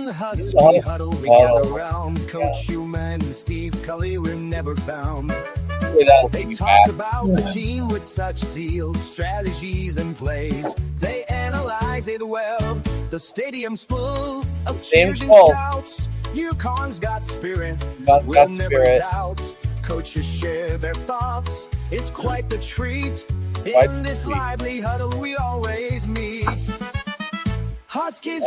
the Husky Huddle, we gather around Coach Human and Steve Cully, we're never found. They talk about the team with such zeal, strategies and plays. They analyze it well. The stadium's full of cheers and shouts. UCONN's got spirit, we'll never doubt. Coaches share their thoughts. It's quite the treat. In this lively huddle we always meet. Huskies,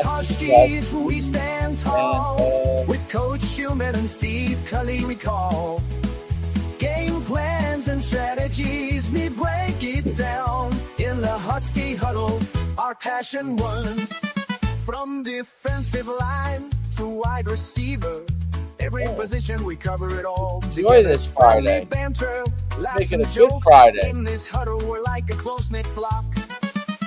we stand tall. With Coach Human and Steve Cully we call. Game plans and strategies, we break it down. In the Husky Huddle, our passion won. From defensive line to wide receiver, every position we cover it all. Enjoy this Friday. Banter, Make it a good Friday. In this huddle, we're like a close-knit flock.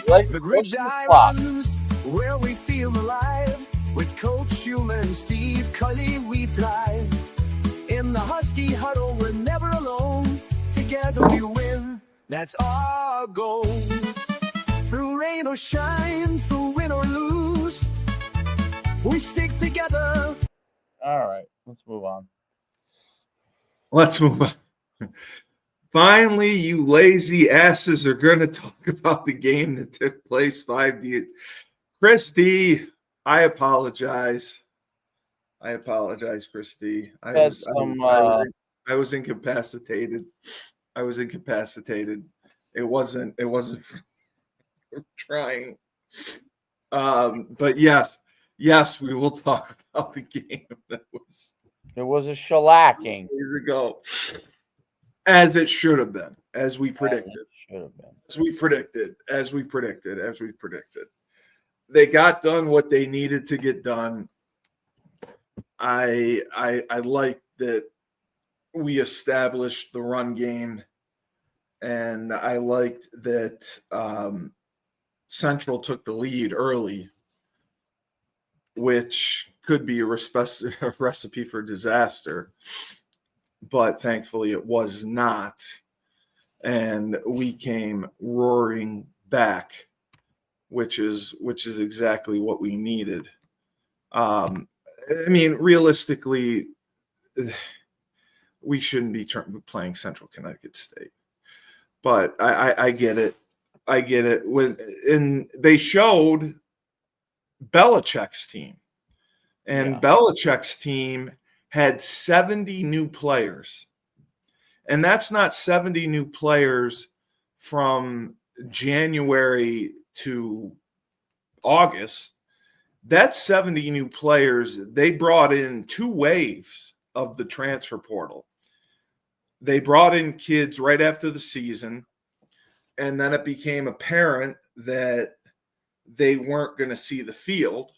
Like the grid runs where we feel alive. With Coach Human and Steve Cully, we thrive. In the Husky Huddle, we're never alone. Together we win, that's our goal. Through rain or shine, through win or lose, we stick together. All right, let's move on. Let's move on. Finally, you lazy asses are going to talk about the game that took place 5D. Chris D, I apologize. Chris D. I was incapacitated. It wasn't trying. But yes, we will talk about the game that was. It was a shellacking. Years ago. As it should have been, as we predicted. As we predicted. They got done what they needed to get done. I like that we established the run game, and I liked that Central took the lead early, which could be a recipe for disaster, but thankfully it was not, and we came roaring back, which is exactly what we needed. I mean, realistically, we shouldn't be playing Central Connecticut State, but I get it. And they showed Belichick's team, and Belichick's team had 70 new players, and that's not 70 new players from January to August. That's 70 new players. They brought in 2 waves of the transfer portal. They brought in kids right after the season, and then it became apparent that they weren't going to see the field.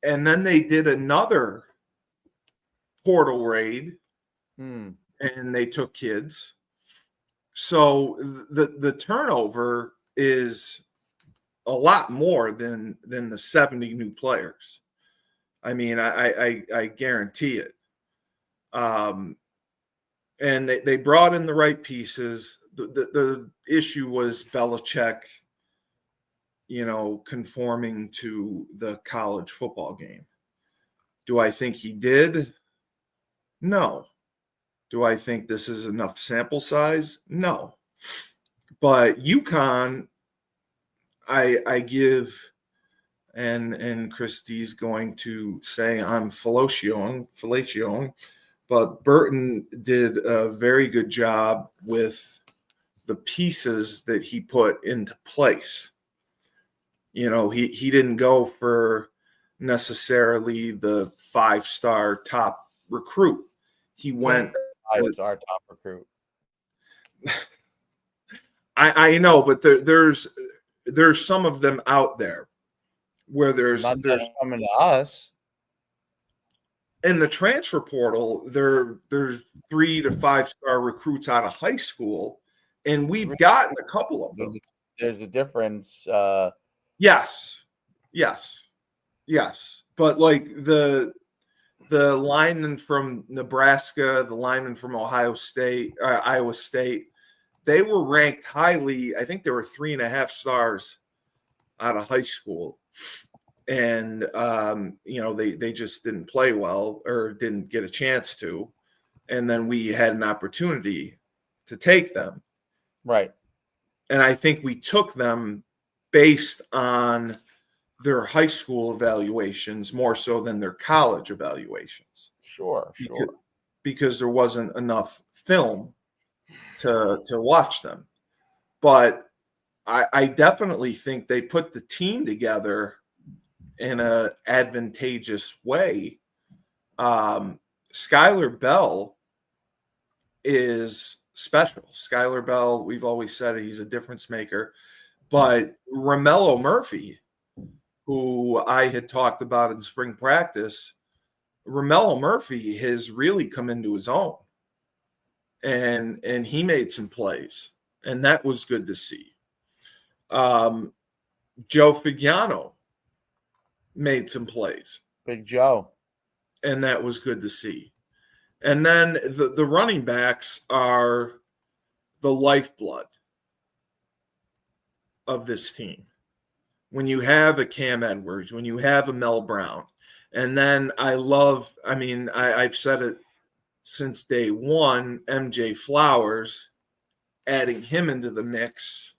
And then they did another portal raid, and they took kids. So the turnover is a lot more than the 70 new players. I mean, I guarantee it. And they brought in the right pieces. The issue was Belichick, conforming to the college football game. Do I think he did? No. Do I think this is enough sample size? No. But UConn, I give, and Christie's going to say I'm fellatioing, but Burton did a very good job with the pieces that he put into place. He didn't go for necessarily the 5-star top recruit. He went 5-star top recruit. I know, but there's some of them out there where there's coming to us. In the transfer portal, there's 3 to 5-star recruits out of high school, and we've gotten a couple of them. There's a difference. Yes. But like the linemen from Nebraska, the linemen from Iowa State, they were ranked highly. I think they were 3.5 stars out of high school. and they just didn't play well or didn't get a chance to, and then we had an opportunity to take them. Right. And I think we took them based on their high school evaluations more so than their college evaluations. Sure. Because there wasn't enough film to watch them. But I definitely think they put the team together in an advantageous way. Skylar Bell is special. Skylar Bell, we've always said he's a difference maker. But Romello Murphy, who I had talked about in spring practice, Romello Murphy has really come into his own. And he made some plays, and that was good to see. Joe Figiano made some plays. Big Joe. And that was good to see. And then the running backs are the lifeblood of this team. When you have a Cam Edwards, when you have a Mel Brown, and then I've said it since day one, MJ Flowers, adding him into the mix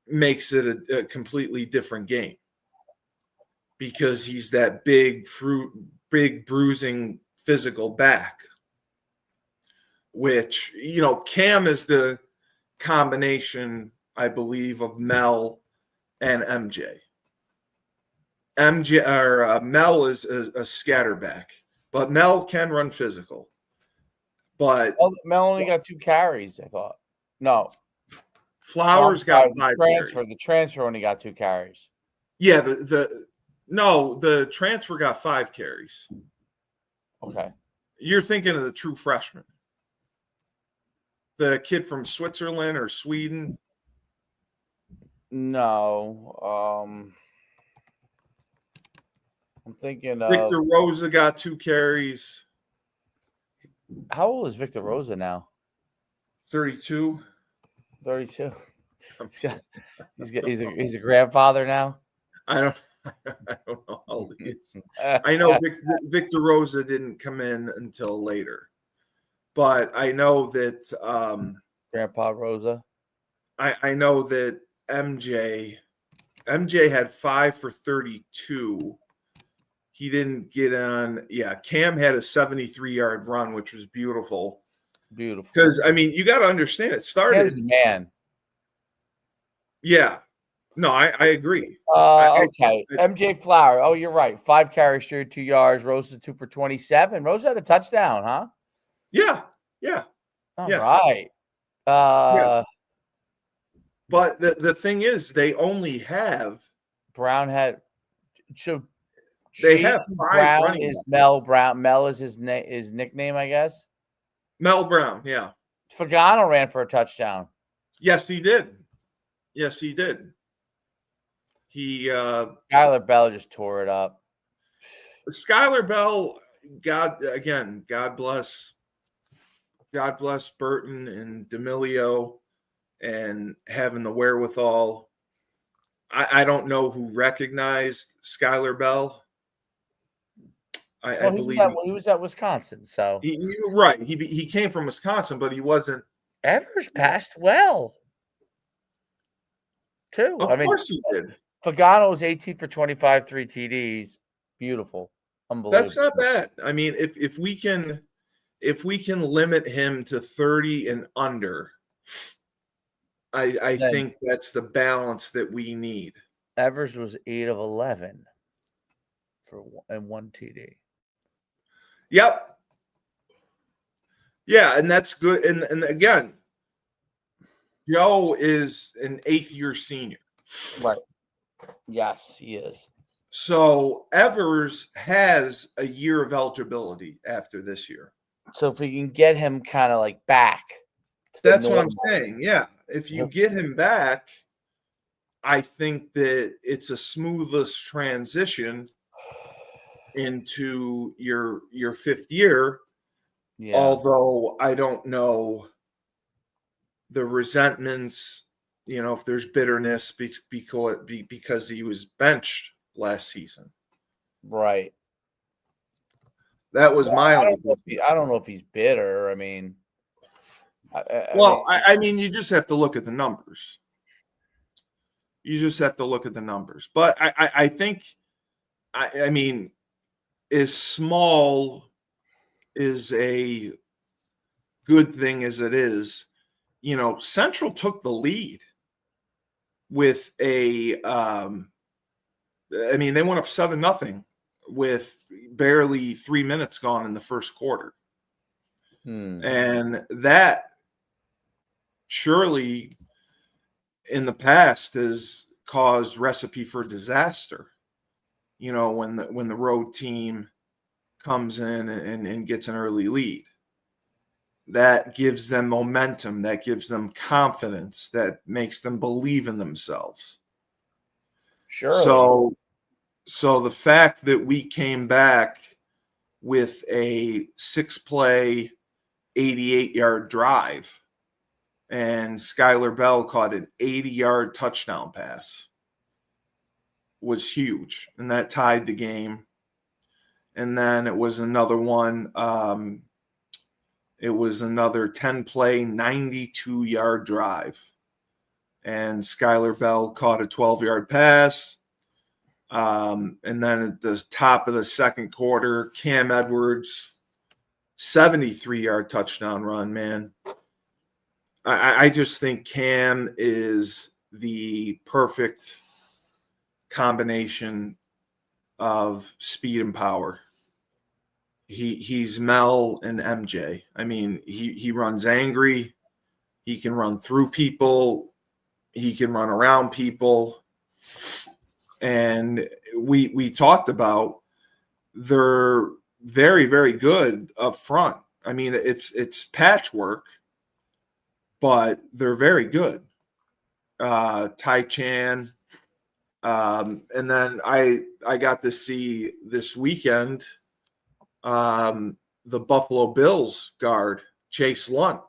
makes it a completely different game, because he's that big bruising physical back, which, Cam is the combination, I believe, of Mel and MJ. Mel is a scatterback, but Mel can run physical. But Mel only got 2 carries, I thought. No. Flowers got 5 carries. The transfer only got 2 carries. Yeah, the transfer got 5 carries. Okay. You're thinking of the true freshman. The kid from Switzerland or Sweden? No. I'm thinking of Victor Rosa got 2 carries. How old is Victor Rosa now? 32. 32. He's a grandfather now. I don't know how old he is. I know Victor Rosa didn't come in until later, but I know that Grandpa Rosa. I know that MJ had 5 for 32. He didn't get on. Yeah, Cam had a 73-yard run, which was beautiful. Beautiful. Because, you got to understand, it started. Cam's a man. Yeah. No, I agree. Okay. MJ Flower. Oh, you're right. 5 carries, 32 yards. Rosa 2 for 27. Rosa had a touchdown, huh? Yeah. All right. Yeah. But the thing is, they only have Brown had they have 5 Brown running is backs. Mel Brown. Mel is his nickname, I guess. Mel Brown, yeah. Fagano ran for a touchdown. Yes, he did. He Skylar Bell just tore it up. Skylar Bell, God bless Burton and D'Amelio and having the wherewithal. I don't know who recognized Skylar Bell. I believe he was at Wisconsin, so he came from Wisconsin, but he wasn't. Evers passed well, too. Of course he did. Fagano was 18 for 25, 3 TDs. Beautiful, unbelievable. That's not bad. If we can limit him to 30 and under, I think that's the balance that we need. Evers was 8 of 11 and 1 TD. Yep. Yeah, and that's good. And again, Joe is an 8th-year senior. Right. Yes, he is. So Evers has a year of eligibility after this year. So if we can get him kind of like back. That's what I'm saying. Yeah. If you get him back, I think that it's a smoothest transition into your 5th year. Yeah. Although I don't know the resentments, if there's bitterness because he was benched last season. Right. That was my only. I don't know if he's bitter. I mean, I mean, you just have to look at the numbers. But I think, I mean, as small is a good thing as it is, you know, Central took the lead with they went up 7-0 with barely 3 minutes gone in the first quarter. And that surely in the past has caused recipe for disaster. You know, when the road team comes in and gets an early lead, that gives them momentum, that gives them confidence, that makes them believe in themselves. Sure. So the fact that we came back with a 6-play, 88-yard drive, and Skylar Bell caught an 80-yard touchdown pass was huge, and that tied the game. And then it was another one. It was another 10-play, 92-yard drive, and Skylar Bell caught a 12-yard pass. And then at the top of the second quarter, Cam Edwards, 73-yard touchdown run, man. I just think Cam is the perfect combination of speed and power. He's Mel and MJ. I mean, he runs angry. He can run through people. He can run around people. And we talked about they're very, very good up front. I mean, it's patchwork, but they're very good. Tai Chan. And then I got to see this weekend the Buffalo Bills guard, Chase Lunt.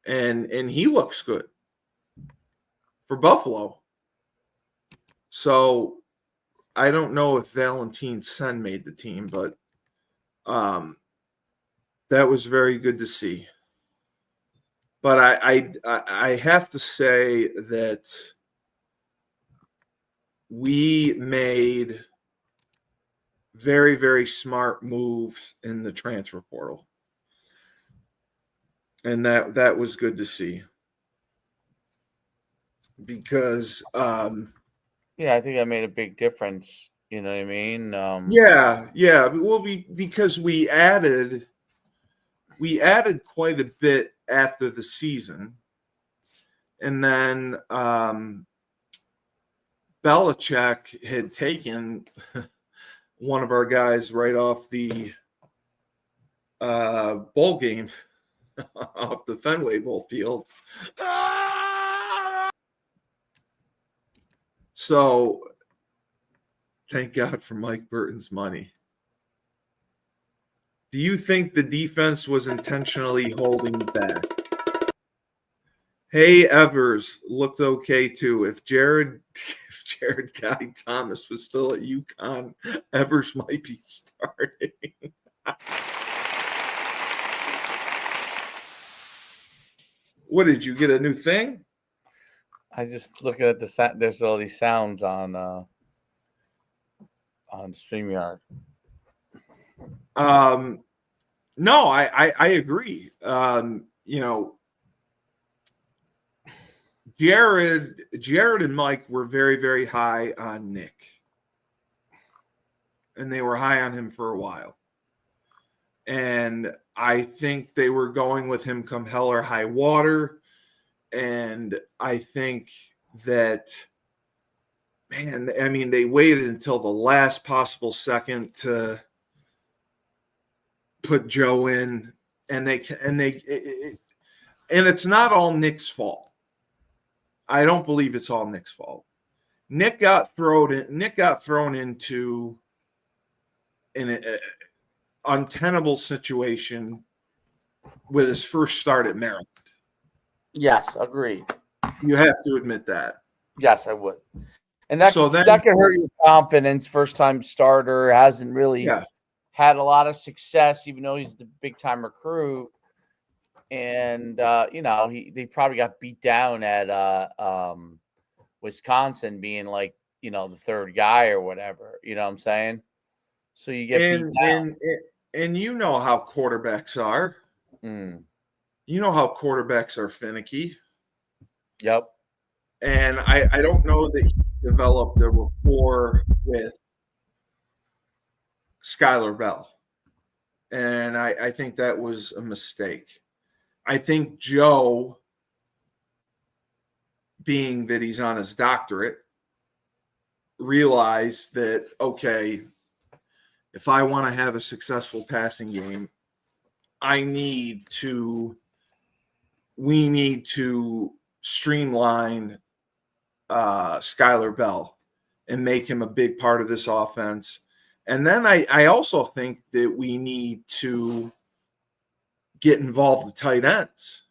And he looks good for Buffalo. So I don't know if Valentine Sen made the team, but that was very good to see. But I have to say that we made very, very smart moves in the transfer portal. And that was good to see. Because I think that made a big difference. You know what I mean? Yeah. Well, because we added quite a bit after the season. And then Belichick had taken one of our guys right off the bowl game, off the Fenway Bowl field. So thank God for Mike Burton's money. Do you think the defense was intentionally holding back? Hey, Evers looked okay too. If Jared Guy Thomas was still at UConn, Evers might be starting. What, did you get a new thing? I just looking at the there's all these sounds on StreamYard. No, I agree. You know, Jared and Mike were very, very high on Nick. And they were high on him for a while. And I think they were going with him come hell or high water. And I think that, man, I mean, they waited until the last possible second to put Joe in. And it's not all Nick's fault. I don't believe it's all Nick's fault. Nick got thrown into an untenable situation with his first start at Maryland. Yes, agreed. You have to admit that. Yes, I would. And that can hurt your confidence. First time starter, hasn't really had a lot of success, even though he's the big time recruit. And they probably got beat down at Wisconsin, being like the third guy or whatever. You know what I'm saying? So you get beat down. And you know how quarterbacks are. You know how quarterbacks are finicky. Yep. And I don't know that he developed a rapport with Skylar Bell. And I think that was a mistake. I think Joe, being that he's on his doctorate, realized that, okay, if I want to have a successful passing game, we need to streamline Skylar Bell and make him a big part of this offense. And then I also think that we need to get involved with tight ends,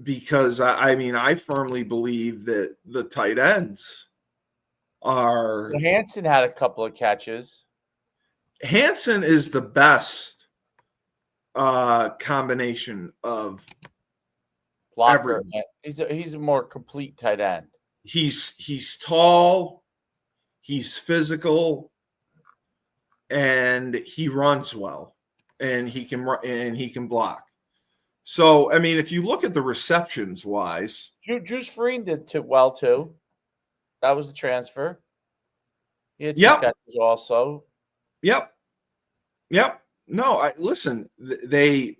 because I firmly believe that the tight ends are. Hansen had a couple of catches. Hansen is the best combination of blocker. He's a more complete tight end. He's tall, he's physical, and he runs well, and he can run, and he can block. So if you look at the receptions wise, Juice Freeman did well too. That was the transfer. He had two catches also. Yep. No, listen. The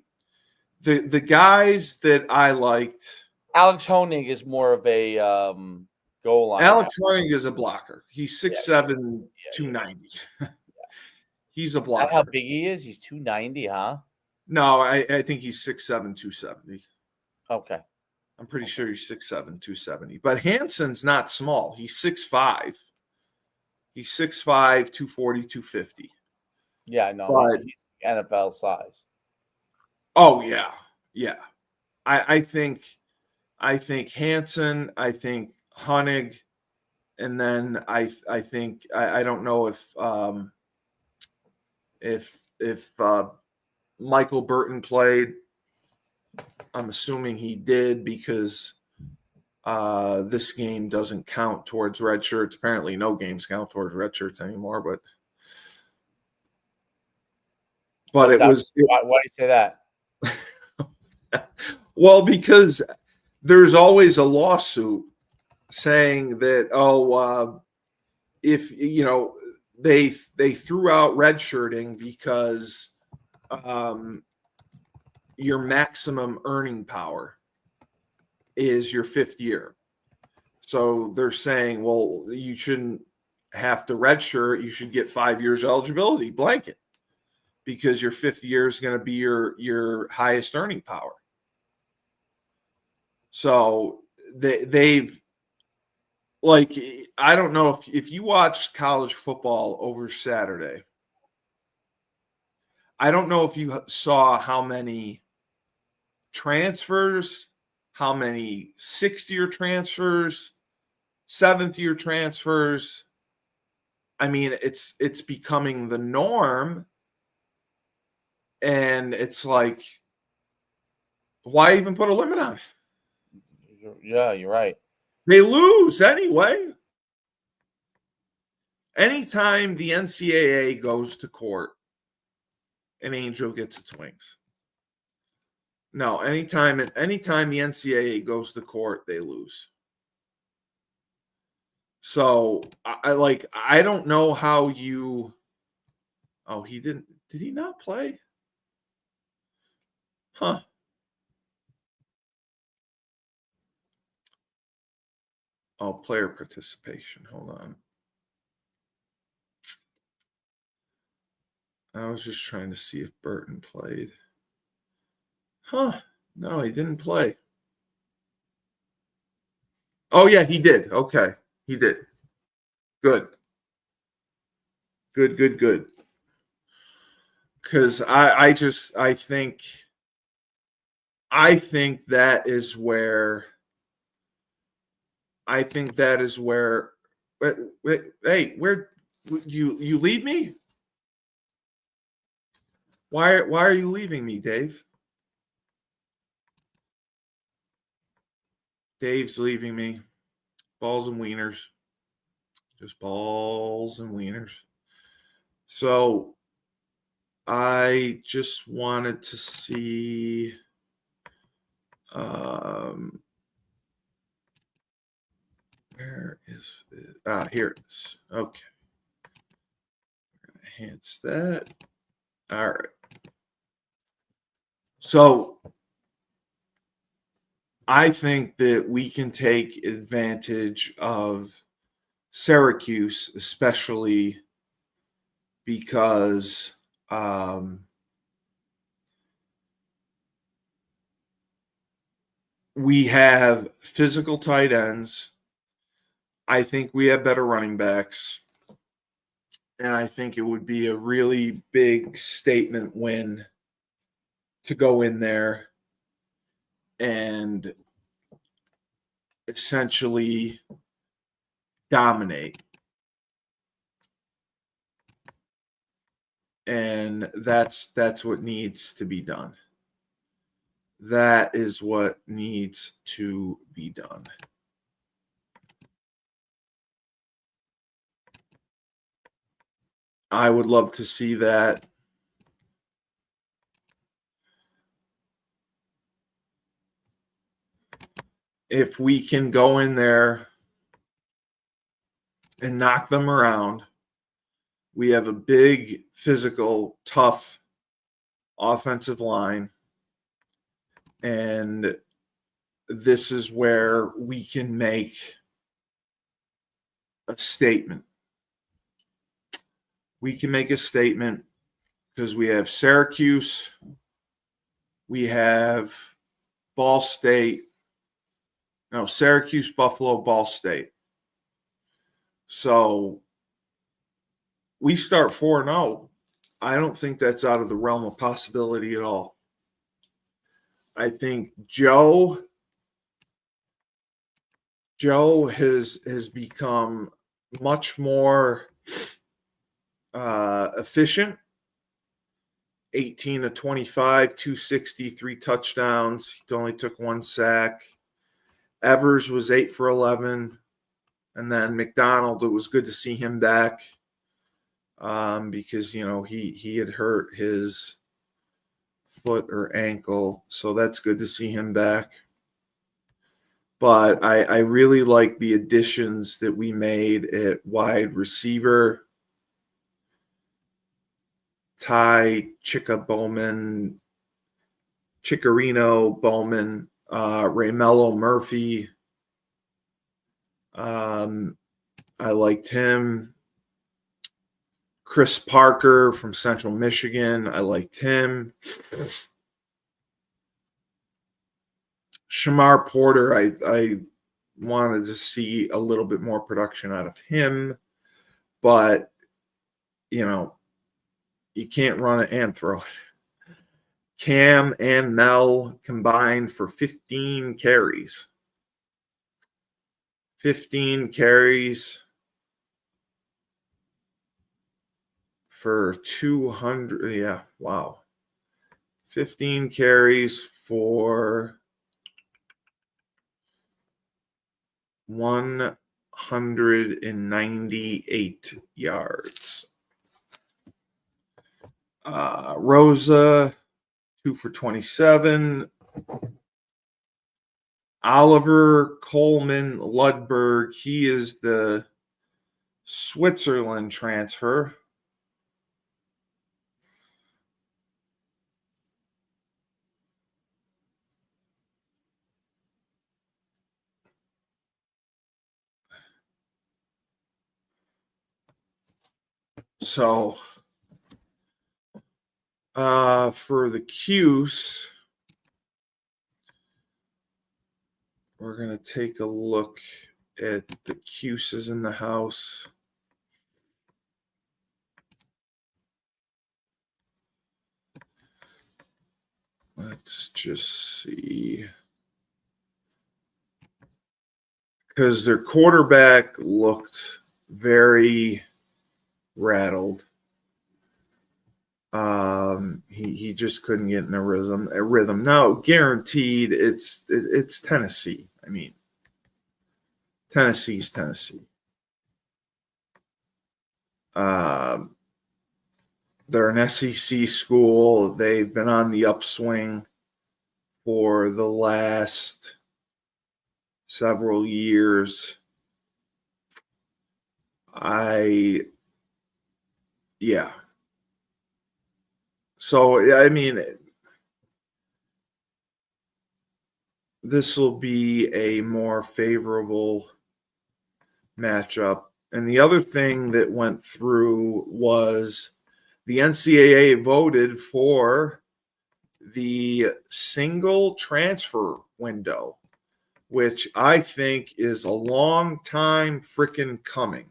guys that I liked. Alex Honig is more of a goal line. Alex Honig is a blocker. He's 6'7", 290. He's a blocker. Is that how big he is? He's 290, huh? No, I think he's 6'7", 270. Okay. I'm pretty sure he's 6'7", 270. But Hansen's not small. He's 6'5". He's 6'5", 240, 250. Yeah, I know. But he's NFL size. Oh, yeah. Yeah. I think Hansen, I think Honig, and then I think I don't know if Michael Burton played. I'm assuming he did, because this game doesn't count towards red shirts. Apparently no games count towards red shirts anymore, but Why do you say that? Well, because there's always a lawsuit saying that, if they threw out redshirting because your maximum earning power is your fifth year. So they're saying, well, you shouldn't have to redshirt. You should get 5 years eligibility blanket, because your fifth year is going to be your highest earning power. So they've, like, I don't know if you watch college football over Saturday, I don't know if you saw how many transfers, how many sixth-year transfers, seventh-year transfers. It's becoming the norm. And it's like, why even put a limit on it? Yeah, you're right. They lose anyway. Anytime the NCAA goes to court, an angel gets its wings. No, anytime the NCAA goes to court, they lose. So I don't know how you. Oh, he didn't. Did he not play? Huh. Oh, player participation. Hold on. I was just trying to see if Burton played. Huh. No, he didn't play. Oh, yeah, he did. Okay. He did. Good. Good. Because I think that is where I think that is where. Hey, where you leave me? Why are you leaving me, Dave? Dave's leaving me. Balls and wieners. Just balls and wieners. So I just wanted to see where is it? Here it is. Okay. We're going to enhance that. All right. So I think that we can take advantage of Syracuse, especially because we have physical tight ends. I think we have better running backs. And I think it would be a really big statement win to go in there and essentially dominate. And that's what needs to be done. That is what needs to be done. I would love to see that. If we can go in there and knock them around, we have a big, physical, tough offensive line. And this is where we can make a statement. We can make a statement because we have Syracuse, we have Ball State. No, Syracuse, Buffalo, Ball State. So we start 4-0. I don't think that's out of the realm of possibility at all. I think Joe has become much more efficient. 18 to 25, 260, 3 touchdowns. He only took 1 sack. Evers was 8 for 11. And then McDonald, it was good to see him back because, he had hurt his foot or ankle. So that's good to see him back. But I really like the additions that we made at wide receiver. Ty Chickarino Bowman, Raymello Murphy. I liked him. Chris Parker from Central Michigan. I liked him. Shamar Porter, I wanted to see a little bit more production out of him. But, you can't run it and throw it. Cam and Mel combined for 15 carries. 15 carries for 200. Yeah, wow. 15 carries for 198 yards. Rosa, 2 for 27. Oliver Coleman Ludberg, he is the Switzerland transfer. So, for the Cuse, we're going to take a look at the Cuses in the house. Let's just see. because their quarterback looked very rattled. He just couldn't get in a rhythm. Now, guaranteed, it's Tennessee. I mean, Tennessee's Tennessee. They're an SEC school. They've been on the upswing for the last several years. Yeah. So, I mean, this will be a more favorable matchup. And the other thing that went through was the NCAA voted for the single transfer window, which I think is a long time freaking coming.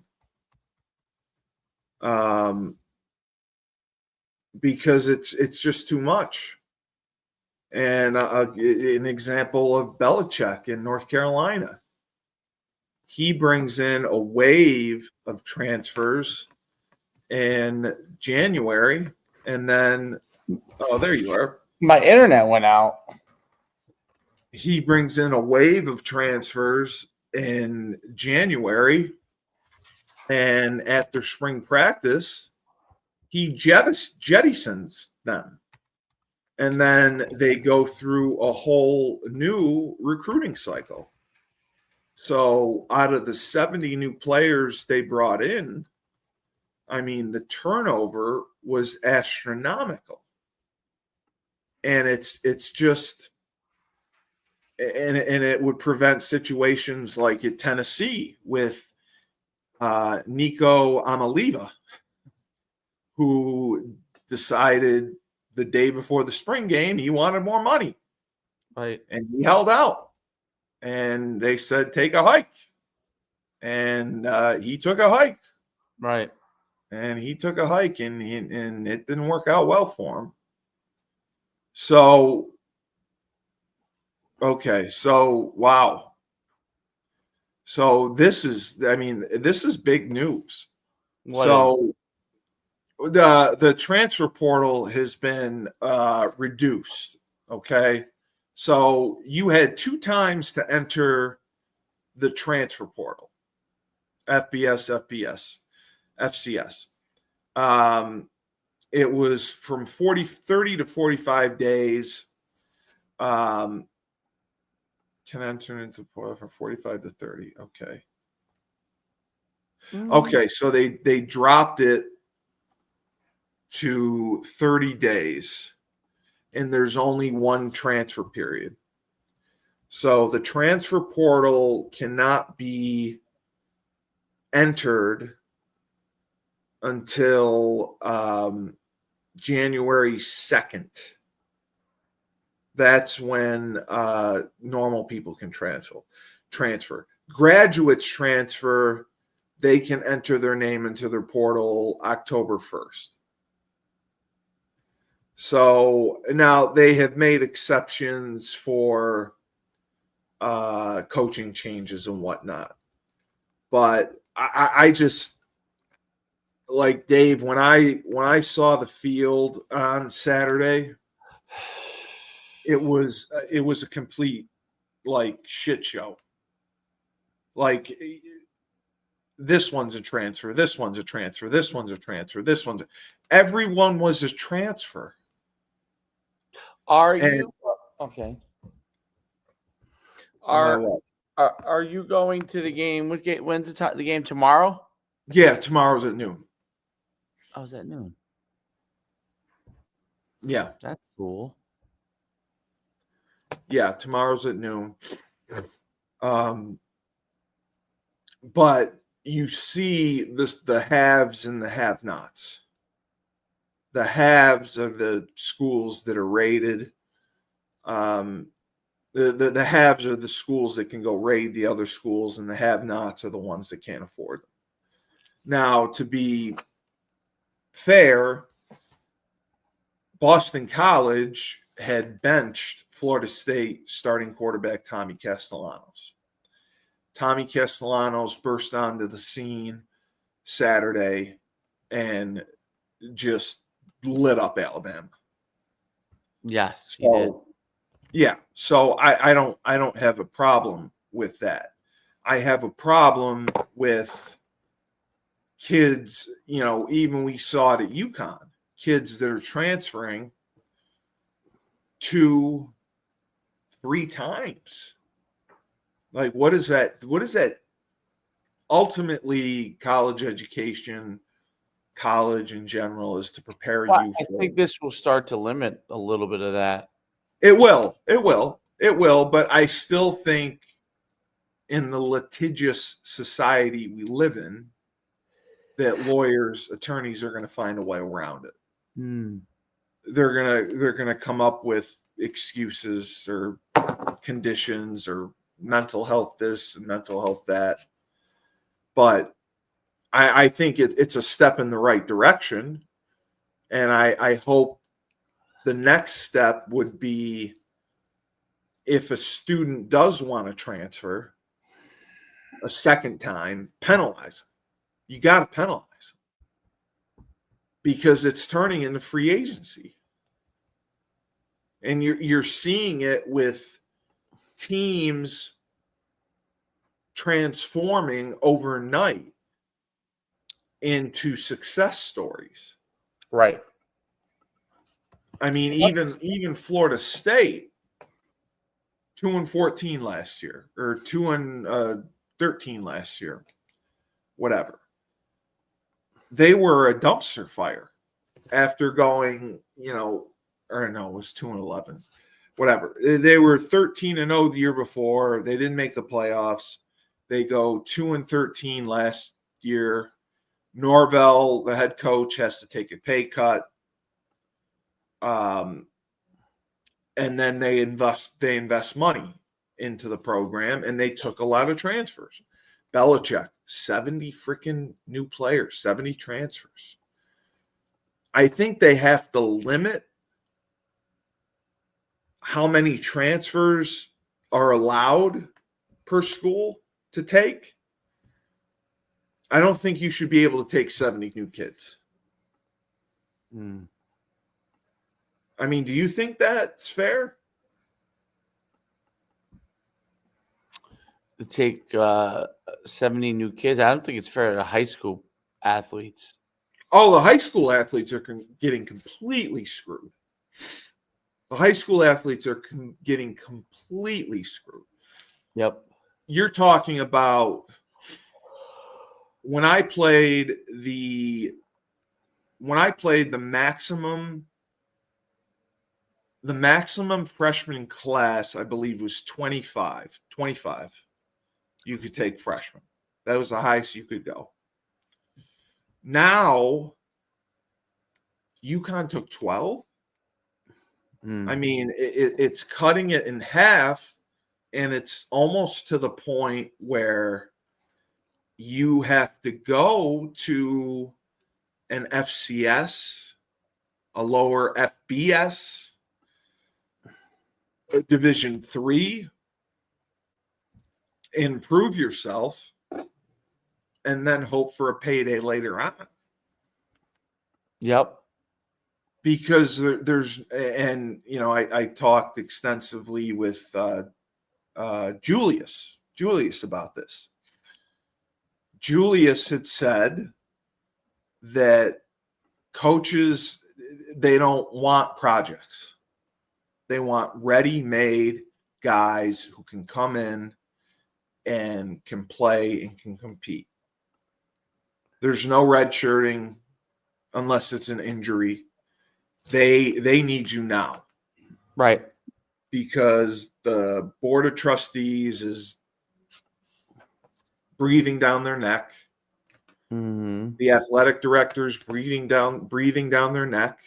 Because it's just too much. And an example of Belichick in North Carolina. He brings in a wave of transfers in January, and then, oh, there you are. My internet went out. He brings in a wave of transfers in January, and after spring practice, he jettisons them. And then they go through a whole new recruiting cycle. So out of the 70 new players they brought in, I mean, the turnover was astronomical. And it's just, and it would prevent situations like at Tennessee with Nico Amaliva, who decided the day before the spring game he wanted more money. Right. And he held out. And they said, take a hike. And he took a hike. Right. And he took a hike, and it didn't work out well for him. So, okay. So, wow. So this is big news. So the transfer portal has been reduced. Okay. So you had 2 times to enter the transfer portal, FCS. It was from 30 to 45 days. Can enter into the portal from 45 to 30. Okay. Okay, so they dropped it to 30 days. And there's only one transfer period. So the transfer portal cannot be entered until January 2nd. That's when normal people can transfer. Graduates transfer, they can enter their name into their portal October 1st. So now they have made exceptions for coaching changes and whatnot. But I just, like Dave, when I saw the field on Saturday, it was a complete like shit show. Like, this one's a transfer, this one's a transfer, this one's a transfer, everyone was a transfer. Are you okay? Are you going to the game? When's the game tomorrow? Yeah, tomorrow's at noon. Oh, is that noon? Yeah, that's cool. Yeah, tomorrow's at noon. But you see the haves and the have-nots. The haves are the schools that are rated. The haves are the schools that can go raid the other schools, and the have-nots are the ones that can't afford them. Now, to be fair, Boston College had benched Florida State starting quarterback Tommy Castellanos. Tommy Castellanos burst onto the scene Saturday and just lit up Alabama. Yes, he did. Yeah, so I don't have a problem with that. I have a problem with kids, even we saw it at UConn, kids that are transferring 2-3 times. Like, what is that? What is that? Ultimately, college education, college in general, is to prepare you for. I think this will start to limit a little bit of that. It will. But I still think in the litigious society we live in, that lawyers, attorneys are going to find a way around it. They're gonna come up with excuses or conditions or mental health this and mental health that. But I think it's a step in the right direction, and I hope the next step would be, if a student does want to transfer a second time, penalize them. You got to penalize them, because it's turning into free agency. And you're seeing it with teams transforming overnight into success stories. Right. I mean, even Florida State, 2-14 last year, or 2-13 last year, whatever. They were a dumpster fire after going, or no, it was 2-11, whatever. They were 13-0 the year before. They didn't make the playoffs. They go 2-13 last year. Norvell, the head coach, has to take a pay cut. And then they invest money into the program, and they took a lot of transfers. Belichick, 70 freaking new players, 70 transfers. I think they have to limit how many transfers are allowed per school to take. I don't think you should be able to take 70 new kids. I mean, do you think that's fair? To take 70 new kids? I don't think it's fair to high school athletes. Oh, the high school athletes are getting completely screwed. The high school athletes are getting completely screwed. Yep. You're talking about when I played the maximum freshman class, I believe, was 25. You could take freshmen. That was the highest you could go. Now, UConn took 12. I mean, it's cutting it in half, and it's almost to the point where you have to go to an FCS, a lower FBS, Division III, improve yourself, and then hope for a payday later on. Yep. Because there's, and I talked extensively with Julius about this. Julius had said that coaches, they don't want projects. They want ready-made guys who can come in and can play and can compete. There's no redshirting unless it's an injury. They need you now. Right. Because the board of trustees is breathing down their neck. The athletic directors breathing down their neck.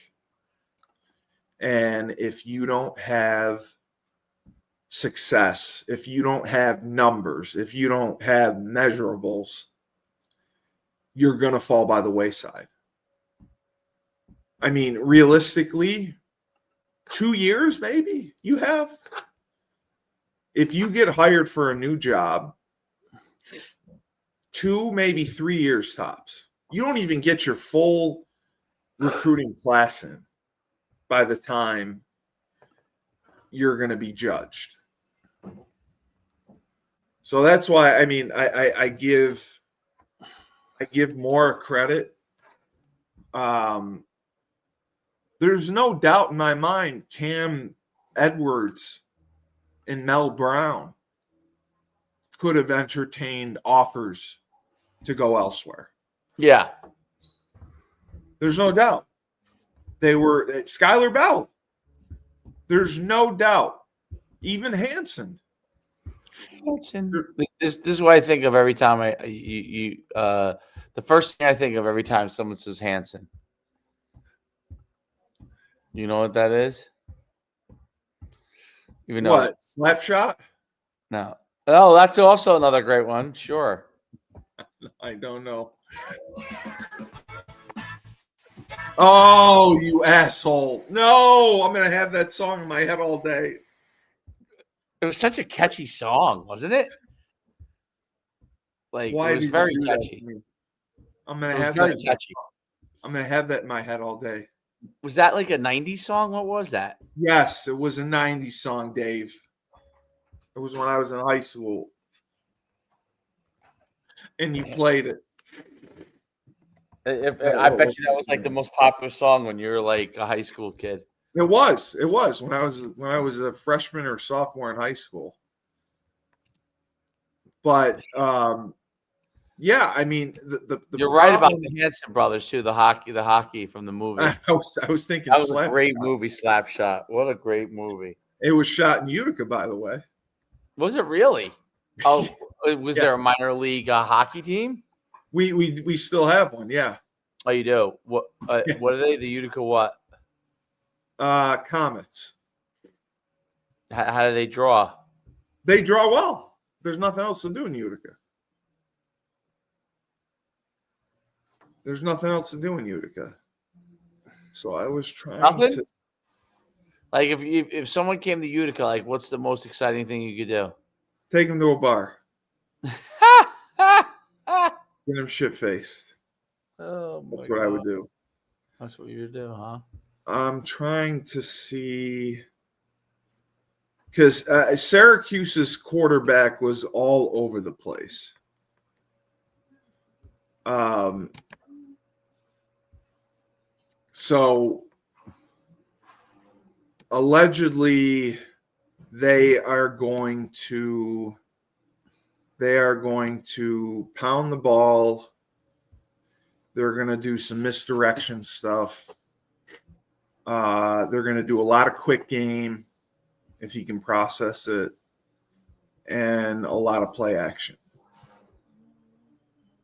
And if you don't have success, if you don't have numbers, if you don't have measurables, you're going to fall by the wayside. I mean, realistically, 2 years maybe you have. If you get hired for a new job 2, maybe 3 years tops. You don't even get your full recruiting class in by the time you're going to be judged. So that's why, I mean, I give more credit. There's no doubt in my mind Cam Edwards and Mel Brown could have entertained offers to go elsewhere. Yeah. There's no doubt. They were Skylar Bell. There's no doubt. Even Hansen. This is what I think of every time the first thing I think of every time someone says Hansen. You know what that is? Even what? Slapshot? No. Oh, that's also another great one. Sure. I don't know. Oh, you asshole. No, I'm going to have that song in my head all day. It was such a catchy song, wasn't it? Like, why it was very catchy. I'm going to have that. Catchy. I'm going to have that in my head all day. Was that like a 90s song? What was that? Yes, it was a 90s song, Dave. It was when I was in high school. And you played it. I bet you that was like the most popular song when you were like a high school kid. It was when I was a freshman or sophomore in high school. But yeah, I mean the you're right about the Hanson brothers too. The hockey from the movie. I was thinking that was a great movie, Slapshot. What a great movie! It was shot in Utica, by the way. Was it really? Oh, was there a minor league hockey team? We still have one, yeah. Oh, you do? What what are they? The Utica what? Comets. How do they draw? They draw well. There's nothing else to do in Utica. There's nothing else to do in Utica. So I was trying to. Like if someone came to Utica, like what's the most exciting thing you could do? Take them to a bar. Get them shit-faced. Oh, that's what God. I would do. That's what you would do, huh? I'm trying to see because Syracuse's quarterback was all over the place. So allegedly they are going to pound the ball. They're going to do some misdirection stuff. They're going to do a lot of quick game if he can process it, and a lot of play action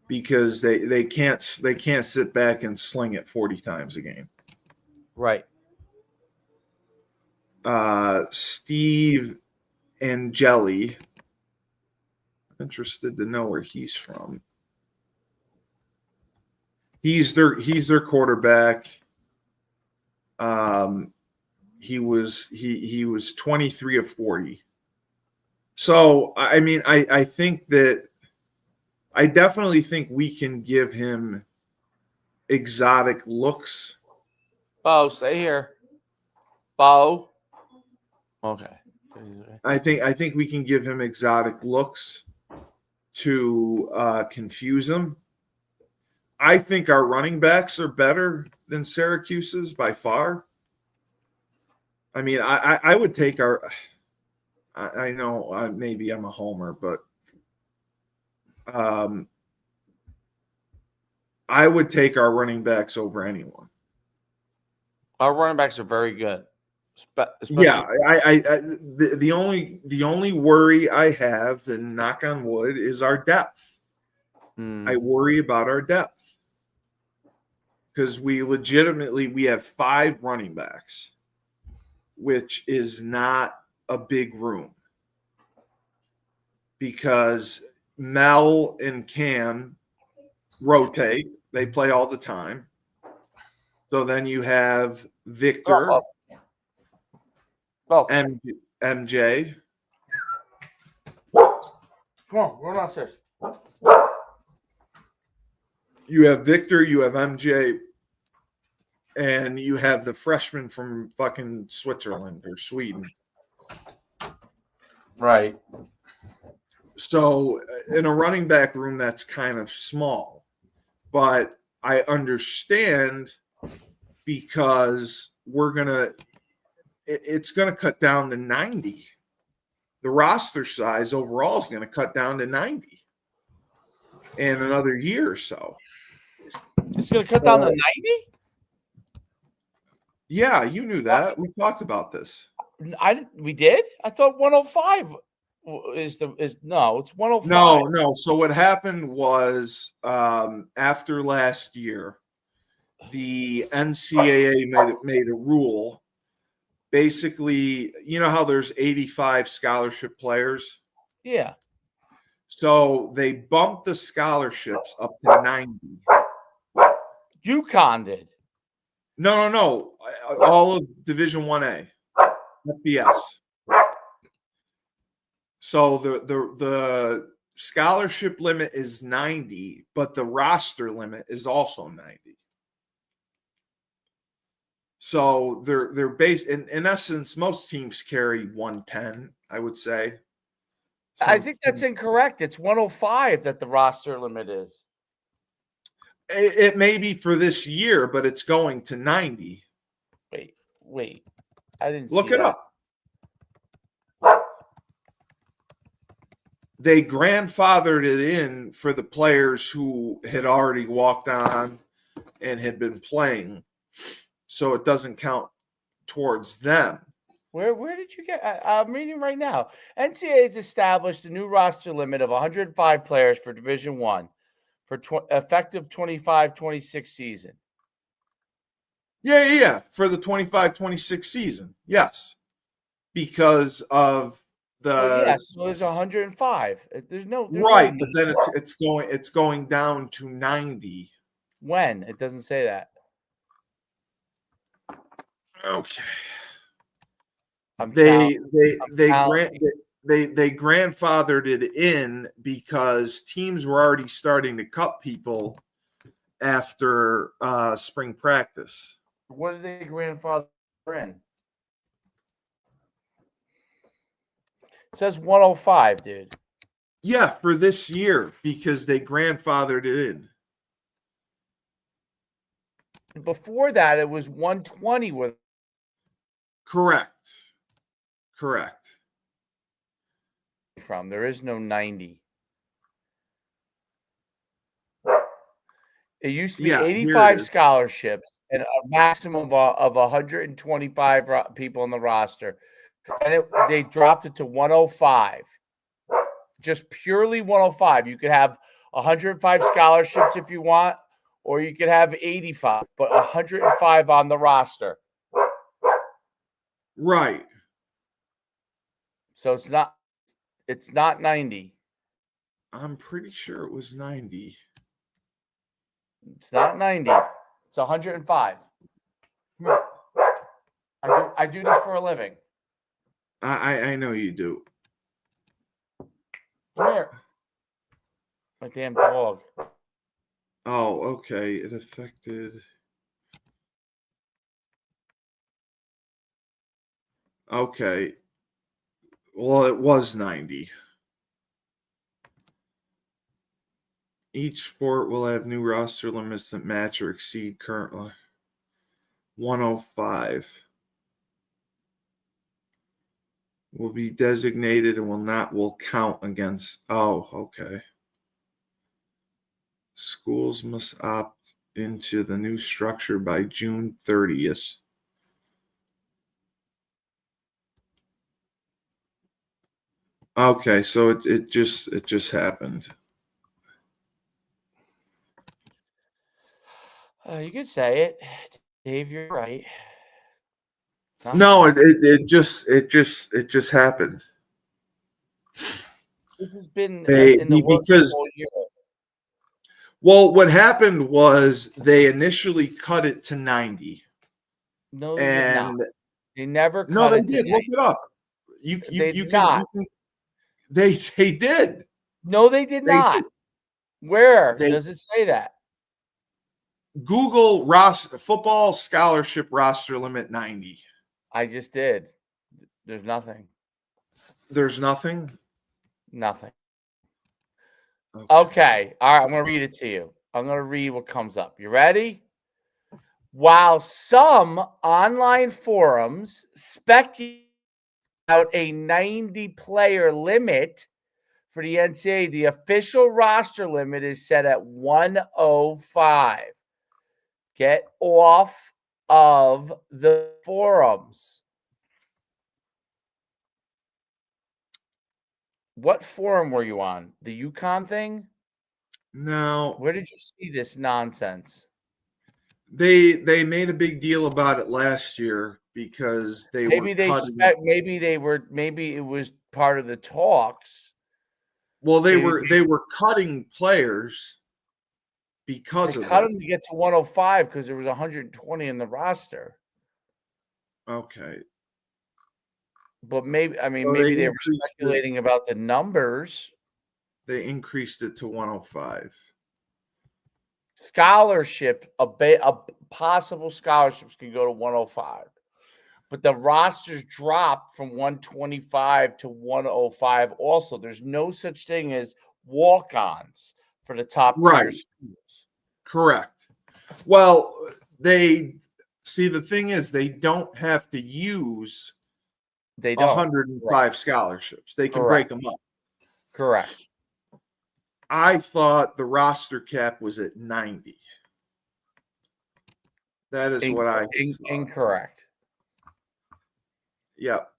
because they can't sit back and sling it 40 times a game. Right. Steve Angeli. Interested to know where he's from. He's their quarterback. He was 23 of 40. So I mean, I think that I definitely think we can give him exotic looks. Bo, stay here. Bo. Okay. I think we can give him exotic looks to confuse him. I think our running backs are better than Syracuse's by far. I mean, I would take our – I know maybe I'm a homer, but I would take our running backs over anyone. Our running backs are very good. Yeah, the only worry I have, and knock on wood, is our depth. I worry about our depth. Because we have 5 running backs, which is not a big room. Because Mel and Cam rotate. They play all the time. So then you have Victor, MJ. Come on, run downstairs. You have Victor, you have MJ, and you have the freshman from fucking Switzerland or Sweden. Right. So in a running back room, that's kind of small. But I understand because it's going to cut down to 90. The roster size overall is going to cut down to 90 in another year or so. It's going to cut down to 90? Yeah, you knew that. We talked about this. We did? I thought 105 it's 105. No. So what happened was after last year, the NCAA made a rule. Basically, you know how there's 85 scholarship players? Yeah. So they bumped the scholarships up to 90. UCONN did. No. All of Division 1A, FBS. So the scholarship limit is 90, but the roster limit is also 90. So they're based in essence. Most teams carry 110, I would say. I think that's incorrect. It's 105 that the roster limit is. It may be for this year, but it's going to 90. Wait. I didn't look see it that. up. They grandfathered it in for the players who had already walked on and had been playing, so it doesn't count towards them. Where did you get? I'm reading right now. NCAA has established a new roster limit of 105 players for Division I for effective 25-26 season. Yeah. For the 25-26 season, yes, because of the so there's 105. There's right, no but then it's going down to 90. When? It doesn't say that. Okay. They grandfathered it in because teams were already starting to cut people after spring practice. What did they grandfather in? It says 105, dude. Yeah, for this year because they grandfathered it in. Before that, it was 120 with. Correct. There is no 90. It used to be 85 scholarships and a maximum of 125 people on the roster. And they dropped it to 105. Just purely 105. You could have 105 scholarships if you want, or you could have 85, but 105 on the roster. Right. So it's not 90. I'm pretty sure it was 90. It's not 90. It's 105. I do this for a living. I know you do. Come here. My damn dog. Oh, okay. It affected. Okay. Well, it was 90. Each sport will have new roster limits that match or exceed currently 105. Will be designated and will count against. Oh, okay. Schools must opt into the new structure by June 30th. Okay, so it just happened. You could say it, Dave. You're right. No, it just happened. This has been in the works the whole year. Well, what happened was they initially cut it to 90. No, they did not. They never cut it. No, they did. Look it up. You can. They did. No, they did not. Where does it say that? Google football scholarship roster limit 90. I just did. There's nothing. There's nothing? Nothing. Okay. All right. I'm going to read it to you. I'm going to read what comes up. You ready? While some online forums speculate about a 90-player limit for the NCAA, the official roster limit is set at 105. Get off of the forums. What forum were you on? The UConn thing? No. Where did you see this nonsense? They made a big deal about it last year because maybe it was part of the talks. Well, they were cutting players because they cut them to get to 105 because there was 120 in the roster. Okay. But maybe they were speculating about the numbers. They increased it to 105. Scholarship, possible scholarships can go to 105. But the rosters dropped from 125 to 105 also. There's no such thing as walk-ons for the top tier schools. Correct. Well, the thing is they don't have to use 105 scholarships. They can break them up. Correct. I thought the roster cap was at 90. That is what I thought. Incorrect. Yep.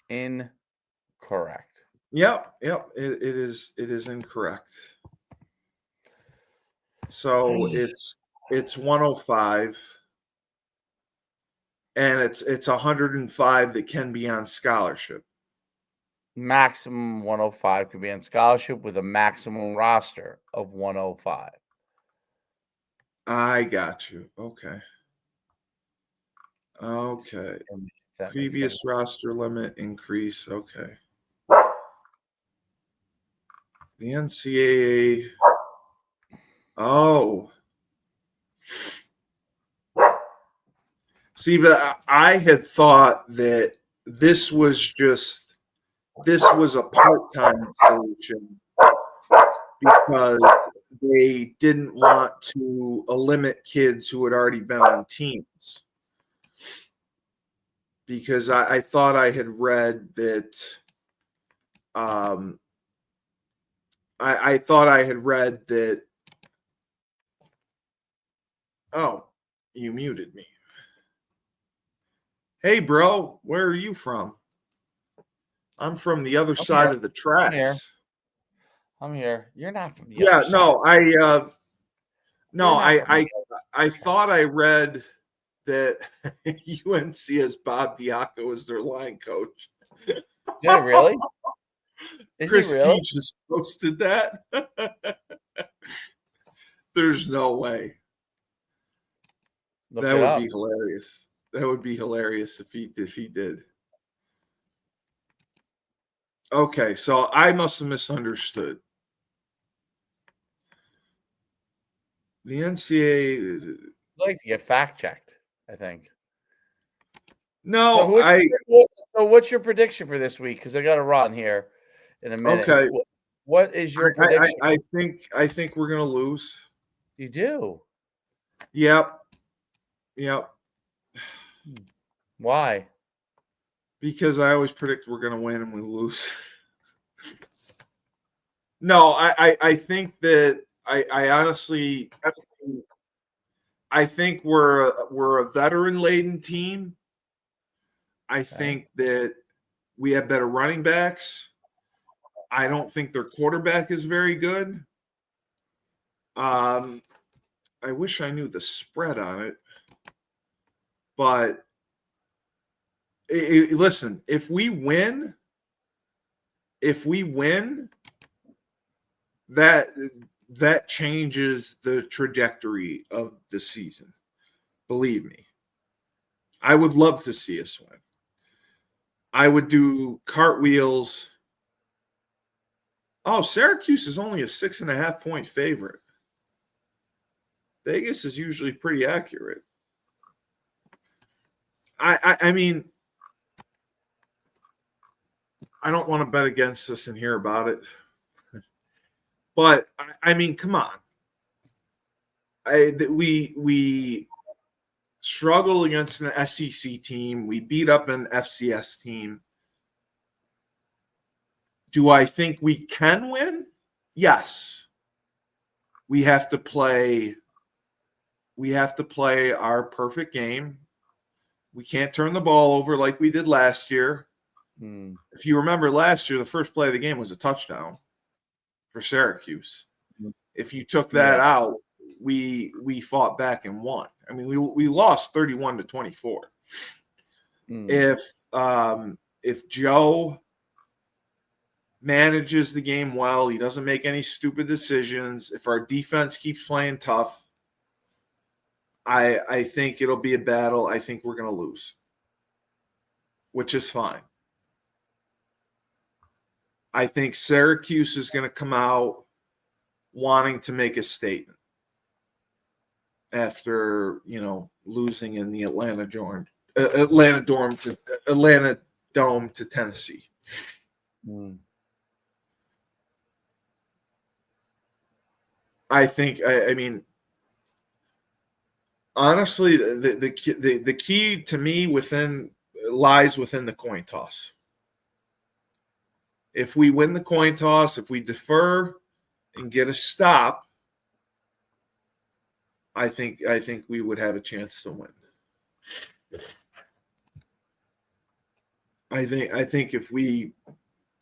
Incorrect. Yep. It is incorrect. So it's 105. And it's 105 that can be on scholarship. Maximum 105 could be on scholarship with a maximum roster of 105. I got you. Okay. Previous roster limit increase. Okay. The NCAA. Oh. See, but I had thought that this was a part-time solution because they didn't want to limit kids who had already been on teams. Because I thought I had read that I thought I had read that. Oh, you muted me. Hey, bro, where are you from? I'm from the other side of the tracks. I'm here. You're not from the other side. I thought I read that UNC has Bob Diaco as their line coach. Yeah, really? Prestige just posted that. There's no way. That would be hilarious. That would be hilarious if he did. Okay, so I must have misunderstood. The NCAA. I'd like to get fact checked, I think. No, so what's your prediction for this week? Because I got to run here in a minute. Okay. What is your prediction? I think we're gonna lose. You do? Yep. Why? Because I always predict we're gonna win and we lose. No, I think that I honestly I think we're a veteran-laden team. I think that we have better running backs. I don't think their quarterback is very good. I wish I knew the spread on it. But listen, if we win, that changes the trajectory of the season. Believe me. I would love to see us win. I would do cartwheels. Oh, Syracuse is only a 6.5-point favorite. Vegas is usually pretty accurate. I mean, I don't want to bet against this and hear about it. But, I mean, come on. We struggle against an SEC team. We beat up an FCS team. Do I think we can win? Yes. We have to play our perfect game. We can't turn the ball over like we did last year. If you remember last year, the first play of the game was a touchdown for Syracuse. If you took that out, we fought back and won. I mean, we lost 31-24. If Joe manages the game well, he doesn't make any stupid decisions, if our defense keeps playing tough, I think it'll be a battle. I think we're going to lose, which is fine. I think Syracuse is going to come out wanting to make a statement after, losing in the Atlanta Dome to Tennessee. I think, I mean, honestly, the key to me lies within the coin toss. If we win the coin toss, if we defer and get a stop, I think we would have a chance to win. I think if we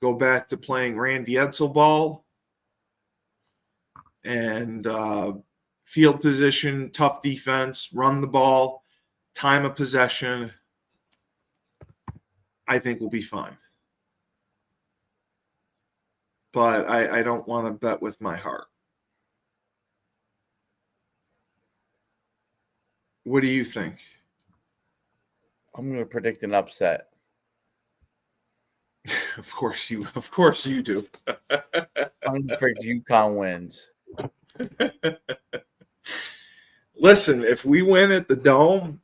go back to playing Randy Edsel ball and field position, tough defense, run the ball, time of possession, I think we'll be fine. But I don't want to bet with my heart. What do you think? I'm going to predict an upset. Of course you do. I'm going to predict UConn wins. Listen, if we win at the Dome,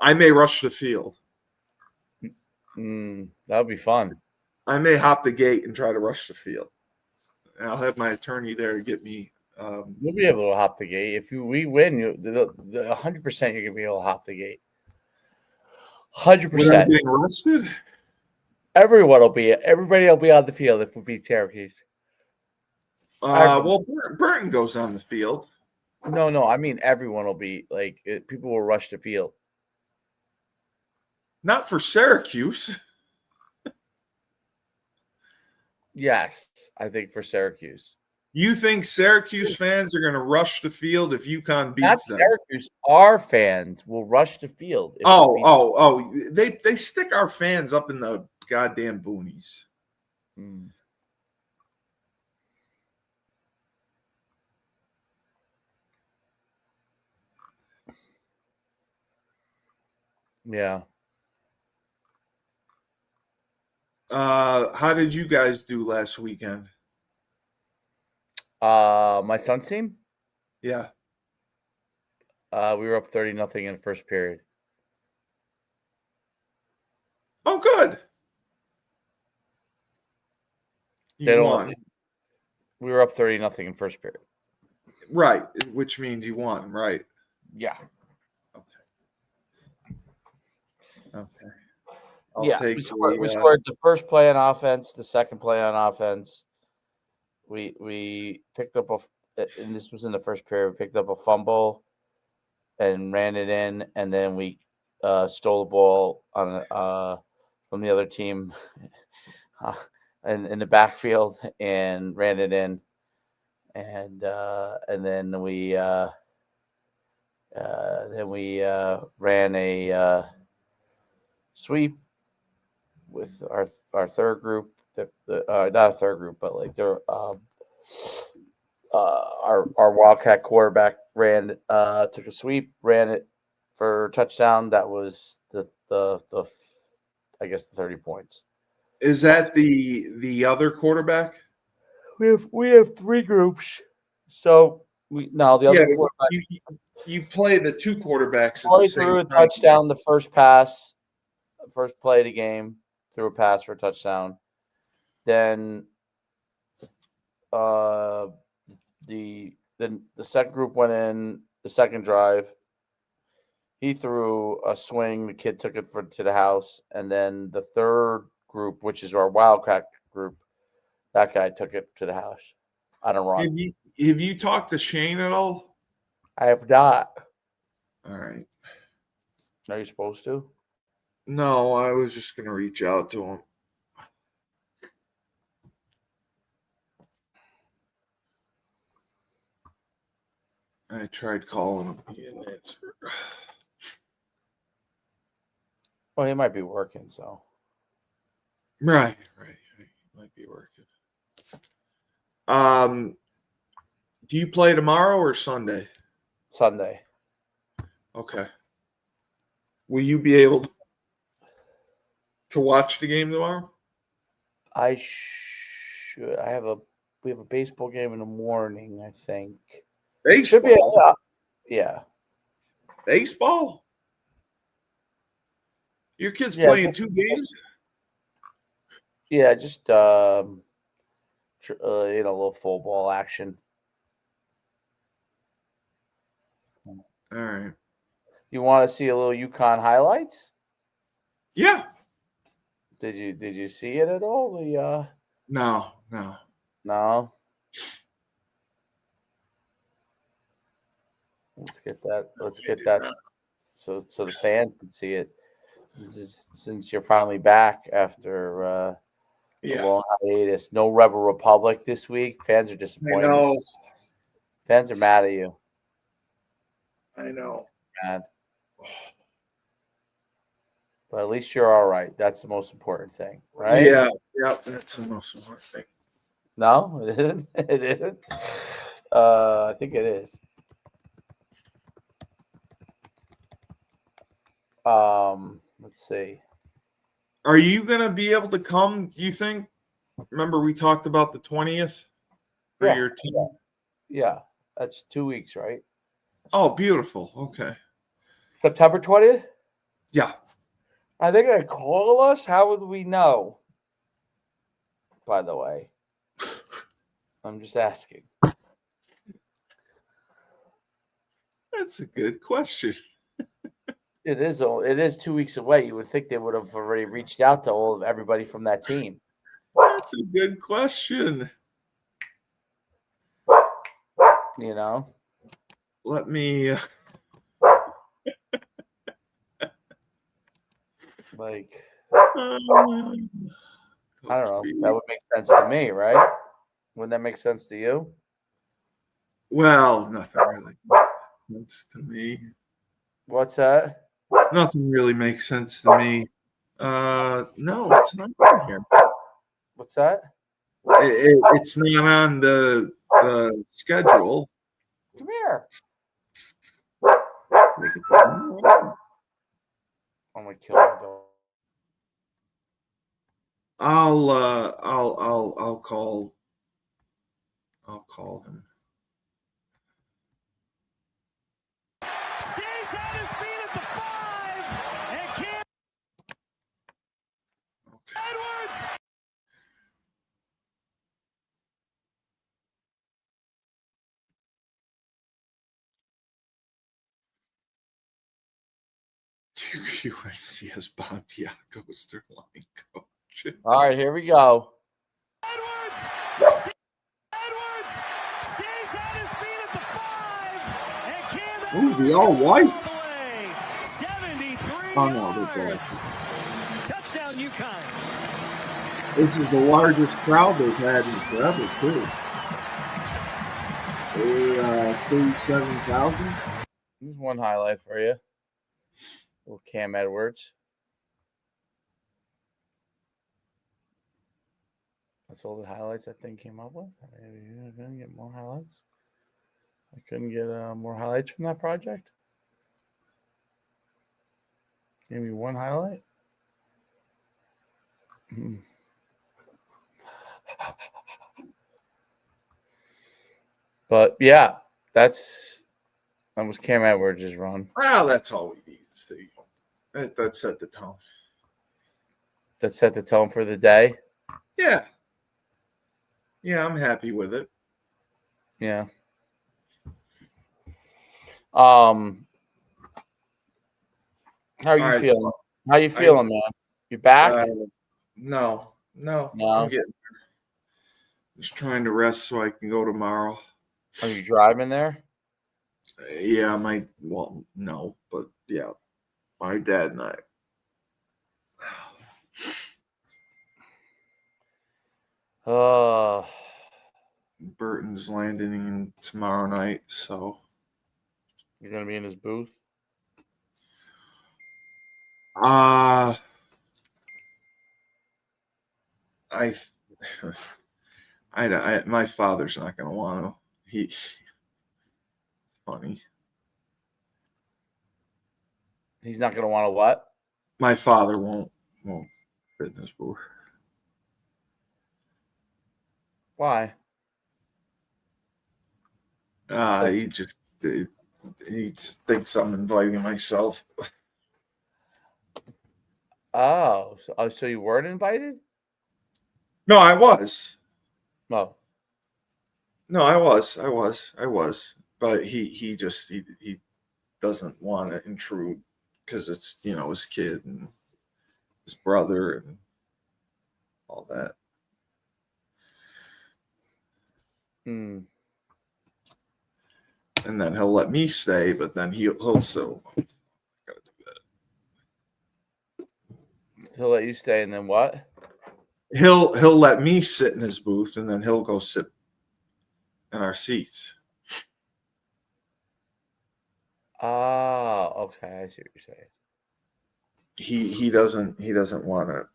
I may rush the field. That would be fun. I may hop the gate and try to rush the field. And I'll have my attorney there to get me. You'll be able to hop the gate. If we win, 100% you're going to be able to hop the gate. 100%. Getting arrested? Everybody will be on the field if we beat Syracuse. Well, Burton goes on the field. No. I mean, everyone will be people will rush the field. Not for Syracuse. Yes, I think for Syracuse. You think Syracuse fans are going to rush the field if UConn beats them? Not Syracuse. Our fans will rush the field. They stick our fans up in the goddamn boonies. Yeah. How did you guys do last weekend? My son's team? Yeah. We were up 30-0 in the first period. Oh, good. You won. We were up 30-0 in first period. Right, which means you won, right? Yeah. Okay. We scored the first play on offense, the second play on offense. We picked up and this was in the first period. We picked up a fumble and ran it in, and then we stole the ball on from the other team in the backfield and ran it in, and then we ran a sweep with our third group, not a third group, but our Wildcat quarterback took a sweep, ran it for a touchdown. That was the 30 points. Is that the other quarterback? We have three groups. So The other quarterback. You play the two quarterbacks at the same threw a time. touchdown the first pass, first play of the game, threw a pass for a touchdown. Then the second group went in the second drive. He threw a swing. The kid took it to the house. And then the third group, which is our Wildcat group, that guy took it to the house. I don't run. Have you talked to Shane at all? I have not. All right. Are you supposed to? No, I was just going to reach out to him. I tried calling him. He didn't answer. Well, he might be working, so. Right. He might be working. Do you play tomorrow or Sunday? Sunday. Okay. Will you be able to watch the game tomorrow? I should. We have a baseball game in the morning, I think. Baseball? Yeah. Baseball? Your kid's playing 2 games? Yeah, just a little full ball action. All right. You want to see a little UConn highlights? Yeah. Did you see it at all? No. No. Let's get that. So the fans can see it. Since you're finally back after a long hiatus. No Rebel Republic this week. Fans are disappointed. I know. Fans are mad at you. I know. Mad. But at least you're all right. That's the most important thing, right? Yeah, that's the most important thing. No, it isn't. It isn't. I think it is. Let's see. Are you gonna be able to come? Do you think? Remember, we talked about the 20th for your team. Yeah, that's 2 weeks, right? Oh, beautiful. Okay. September 20th. Yeah. Are they gonna call us? How would we know? By the way, I'm just asking. That's a good question. It is 2 weeks away. You would think they would have already reached out to everybody from that team. That's a good question. You know? Let me like I don't know. That would make sense to me, right? Wouldn't that make sense to you? Well, nothing really makes sense to me. What's that? Nothing really makes sense to me. No, it's not on here. What's that? It's not on the schedule. Come here. I'm gonna kill him. I'll call him. Stays on his feet at the 5 and can't. Edwards. UNC has Bob Diaco as their line coach. All right, here we go. Edwards stays on his feet at the 5 and can't. Ooh, the all white. 73 yards. Touchdown, UConn. This is the largest crowd they've had in forever, too. 37,000. Here's one highlight for you. Little Cam Edwards. That's all the highlights I think came up with. I couldn't get more highlights. I couldn't get more highlights from that project. Give me one highlight. But yeah, That was Cam Edwards' run. Well, that's all we need. That set the tone. That set the tone for the day? Yeah. Yeah, I'm happy with it. Yeah. How are you feeling? So how you feeling, man? You back? No. I'm getting there. Just trying to rest so I can go tomorrow. Are you driving there? Yeah, no, but yeah, my dad and I. Burton's landing tomorrow night, so you're gonna be in his booth. My father's not gonna want to. He's funny. He's not gonna want to what? My father won't fit in his booth. Why? He just thinks I'm inviting myself. Oh, so you weren't invited? No, I was. No. No, I was. But he doesn't want to intrude because it's, his kid and his brother and all that. And then he'll let me stay, but then he'll still gotta do that. He'll let you stay, and then what? He'll let me sit in his booth, and then he'll go sit in our seats. Oh, okay. I see what you're saying. He doesn't want to.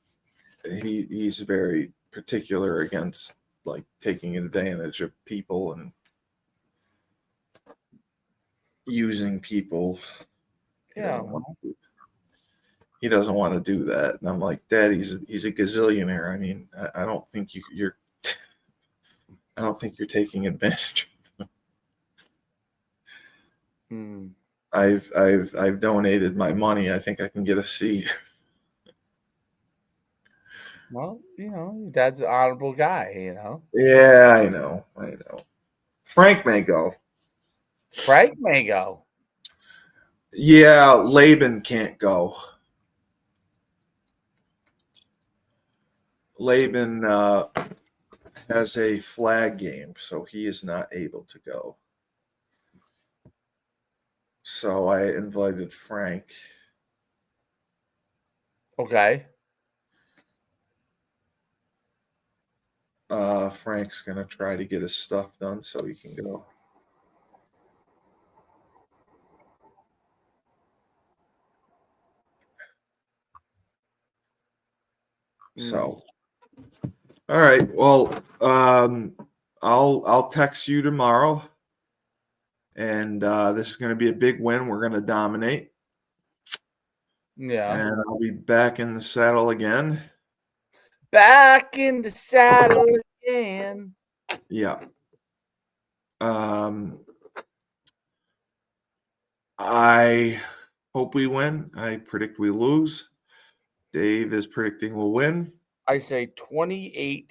He's very particular against like taking advantage of people and using people. Yeah. He doesn't want to do that. And I'm like, Dad, he's a gazillionaire. I mean, I don't think you're taking advantage of him. I've donated my money. I think I can get a seat. Well, your dad's an honorable guy, Yeah, I know. Frank may go. Yeah, Laban can't go. Laban has a flag game, so he is not able to go. So I invited Frank. Okay. Frank's going to try to get his stuff done so he can go. So, all right. Well, I'll text you tomorrow, and this is going to be a big win. We're going to dominate. Yeah. And I'll be back in the saddle again. Back in the saddle again. Yeah. I hope we win. I predict we lose. Dave is predicting we'll win. I say 28-24.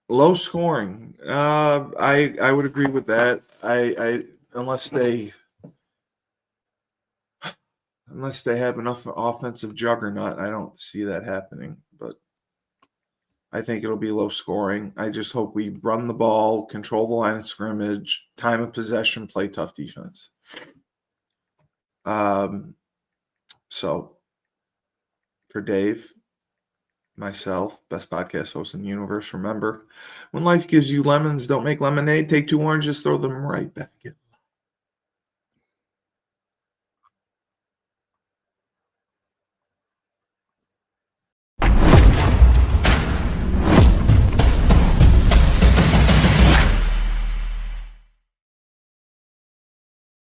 Low scoring. I would agree with that. I unless they have enough offensive juggernaut, I don't see that happening. But I think it'll be low scoring. I just hope we run the ball, control the line of scrimmage, time of possession, play tough defense. So for Dave, myself, best podcast host in the universe, remember, when life gives you lemons, don't make lemonade. Take 2 oranges, throw them right back in.